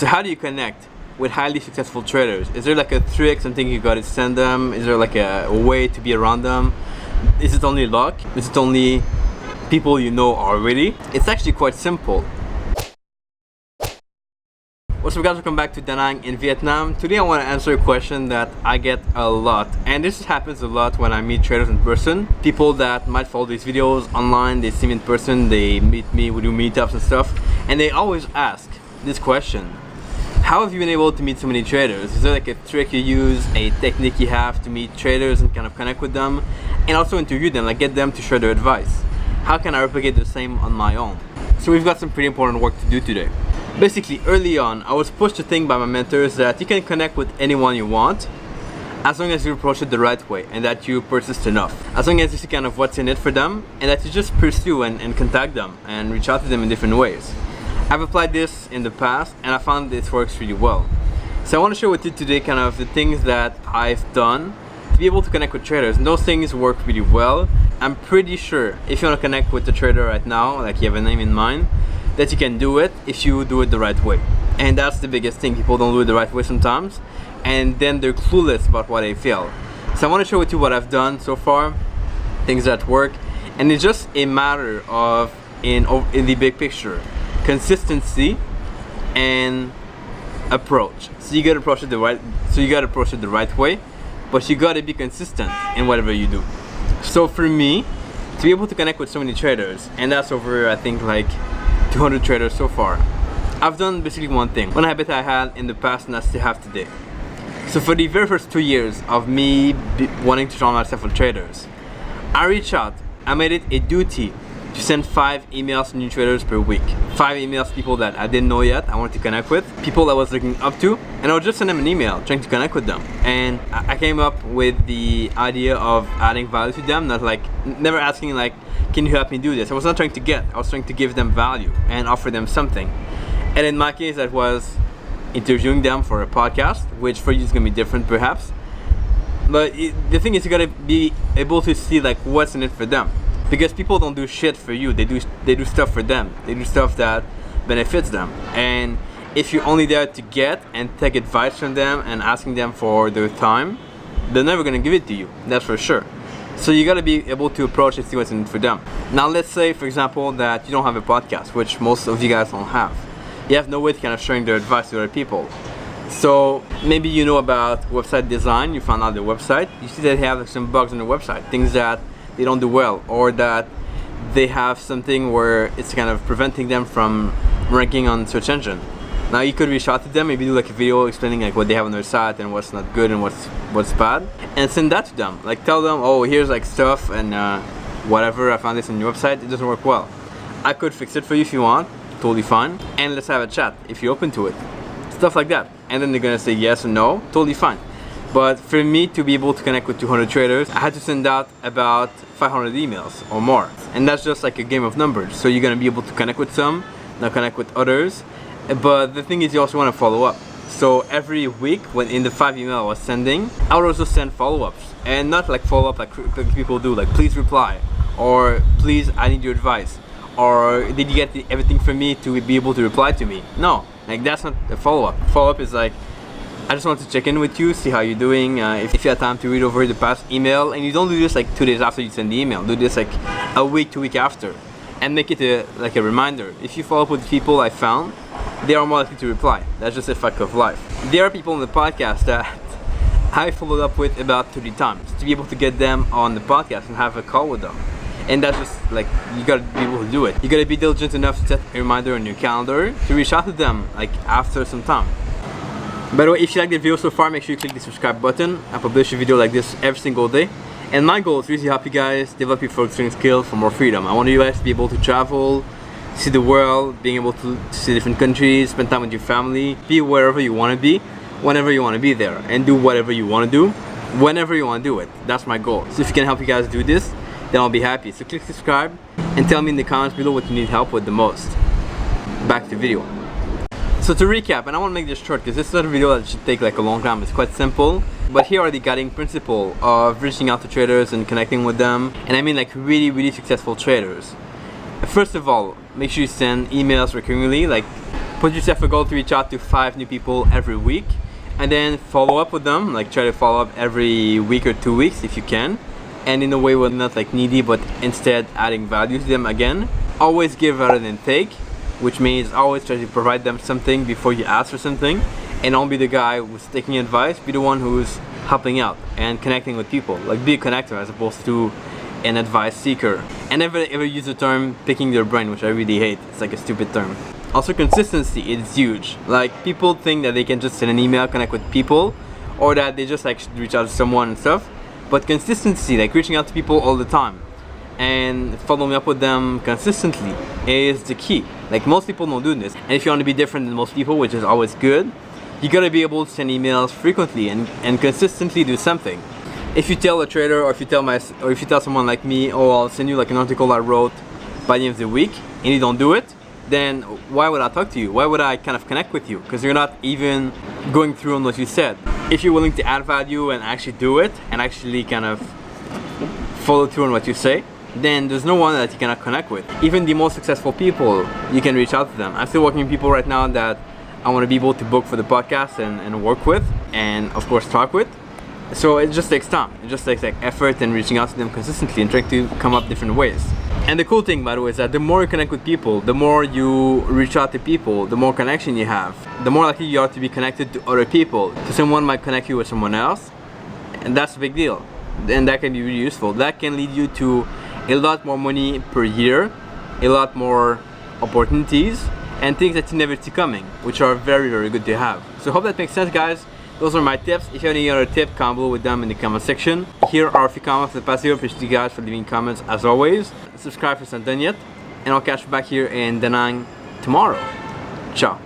So how do you connect with highly successful traders? Is there like a trick, something you gotta send them? Is there like a way to be around them? Is it only luck? Is it only people you know already? It's actually quite simple. What's up guys, welcome back to Da Nang in Vietnam. Today I want to answer a question that I get a lot, and this happens a lot when I meet traders in person. People that might follow these videos online, they see me in person, they meet me, we do meetups and stuff, and they always ask this question: how have you been able to meet so many traders? Is there like a trick you use, a technique you have to meet traders and kind of connect with them and also interview them, like get them to share their advice? How can I replicate the same on my own? So we've got some pretty important work to do today. Basically, early on, I was pushed to think by my mentors that you can connect with anyone you want as long as you approach it the right way and that you persist enough. As long as you see kind of what's in it for them and that you just pursue and contact them and reach out to them in different ways. I've applied this in the past and I found this works really well. So I want to share with you today kind of the things that I've done to be able to connect with traders, and those things work really well. I'm pretty sure if you want to connect with the trader right now, like you have a name in mind, that you can do it if you do it the right way. And that's the biggest thing. People don't do it the right way sometimes, and then they're clueless about why they fail. So I want to share with you what I've done so far, things that work, and it's just a matter of, in the big picture, consistency and approach. So you gotta approach it the right way, but you gotta be consistent in whatever you do. So for me, to be able to connect with so many traders, and that's over I think like 200 traders so far, I've done basically one thing, one habit I had in the past and I still have today. So for the very first 2 years of me wanting to surround myself with traders, I reached out, I made it a duty to send 5 emails to new traders per week. 5 emails to people that I didn't know yet, I wanted to connect with, people I was looking up to, and I would just send them an email trying to connect with them. And I came up with the idea of adding value to them, not like, never asking like, can you help me do this? I was not trying to get, I was trying to give them value and offer them something. And in my case, that was interviewing them for a podcast, which for you is gonna be different perhaps. But the thing is, you gotta be able to see like what's in it for them. Because people don't do shit for you, they do stuff for them. They do stuff that benefits them. And if you're only there to get and take advice from them and asking them for their time, they're never gonna give it to you, that's for sure. So you gotta be able to approach and see what's in it for them. Now let's say, for example, that you don't have a podcast, which most of you guys don't have. You have no way to kind of sharing their advice to other people. So maybe you know about website design, you found out their website, you see that they have like, some bugs on their website, things that they don't do well, or that they have something where it's kind of preventing them from ranking on search engine. Now you could reach out to them, maybe do like a video explaining like what they have on their site and what's not good and what's bad, and send that to them. Like tell them, oh, here's like stuff and whatever, I found this on your website, it doesn't work well. I could fix it for you if you want, totally fine, and let's have a chat if you're open to it. Stuff like that. And then they're gonna say yes or no, totally fine. But for me to be able to connect with 200 traders, I had to send out about 500 emails or more. And that's just like a game of numbers. So you're gonna be able to connect with some, not connect with others. But the thing is, you also wanna follow up. So every week, when in the 5 emails I was sending, I would also send follow-ups. And not like follow-up like people do, like please reply, or please, I need your advice, or did you get everything from me to be able to reply to me? No, like that's not a follow-up. Follow-up is like, I just want to check in with you, see how you're doing, if you have time to read over the past email. And you don't do this like 2 days after you send the email, do this like a week, 2 weeks after, and make it like a reminder. If you follow up with people I found, they are more likely to reply. That's just a fact of life. There are people on the podcast that I followed up with about 30 times to be able to get them on the podcast and have a call with them. And that's just like, you gotta be able to do it. You gotta be diligent enough to set a reminder on your calendar to reach out to them like after some time. By the way, if you like the video so far, make sure you click the subscribe button. I publish a video like this every single day. And my goal is to really help you guys develop your Forex trading skill for more freedom. I want you guys to be able to travel, see the world, being able to see different countries, spend time with your family, be wherever you want to be, whenever you want to be there, and do whatever you want to do, whenever you want to do it. That's my goal. So if you can help you guys do this, then I'll be happy. So click subscribe and tell me in the comments below what you need help with the most. Back to the video. So to recap, and I want to make this short because this is not a video that should take like a long time, it's quite simple. But here are the guiding principles of reaching out to traders and connecting with them. And I mean like really successful traders. First of all, make sure you send emails recurringly, like Put yourself a goal to reach out to 5 new people every week, and then follow up with them. Like try to follow up every week or 2 weeks if you can, and in a way where not like needy, but instead adding value to them again. Always give rather than take, which means always try to provide them something before you ask for something, and don't be the guy who's taking advice. Be the one who's helping out and connecting with people. Like be a connector as opposed to an advice seeker. And never ever use the term picking their brain, which I really hate. It's like a stupid term. Also, consistency is huge. Like people think that they can just send an email, connect with people, or that they just like should reach out to someone and stuff. But consistency, like reaching out to people all the time and following up with them consistently, is the key. Like most people don't do this, and if you want to be different than most people, which is always good, you gotta be able to send emails frequently and consistently do something. If you tell a trader, or if you tell someone like me, oh, I'll send you like an article I wrote by the end of the week, and you don't do it, then why would I talk to you? Why would I kind of connect with you? Because you're not even going through on what you said. If you're willing to add value and actually do it, and actually kind of follow through on what you say, then there's no one that you cannot connect with. Even the most successful people, you can reach out to them. I'm still working with people right now that I want to be able to book for the podcast and work with, and of course talk with. So it just takes time. It just takes like effort and reaching out to them consistently and trying to come up different ways. And the cool thing, by the way, is that the more you connect with people, the more you reach out to people, the more connection you have, the more likely you are to be connected to other people. So someone might connect you with someone else, and that's a big deal. And that can be really useful. That can lead you to a lot more money per year, a lot more opportunities, and things that you never see coming, which are very, very good to have. So I hope that makes sense, guys. Those are my tips. If you have any other tip, comment below with them in the comment section. Here are a few comments that pass here. Appreciate you guys for leaving comments as always. Subscribe if it's not done yet, and I'll catch you back here in Da Nang tomorrow. Ciao.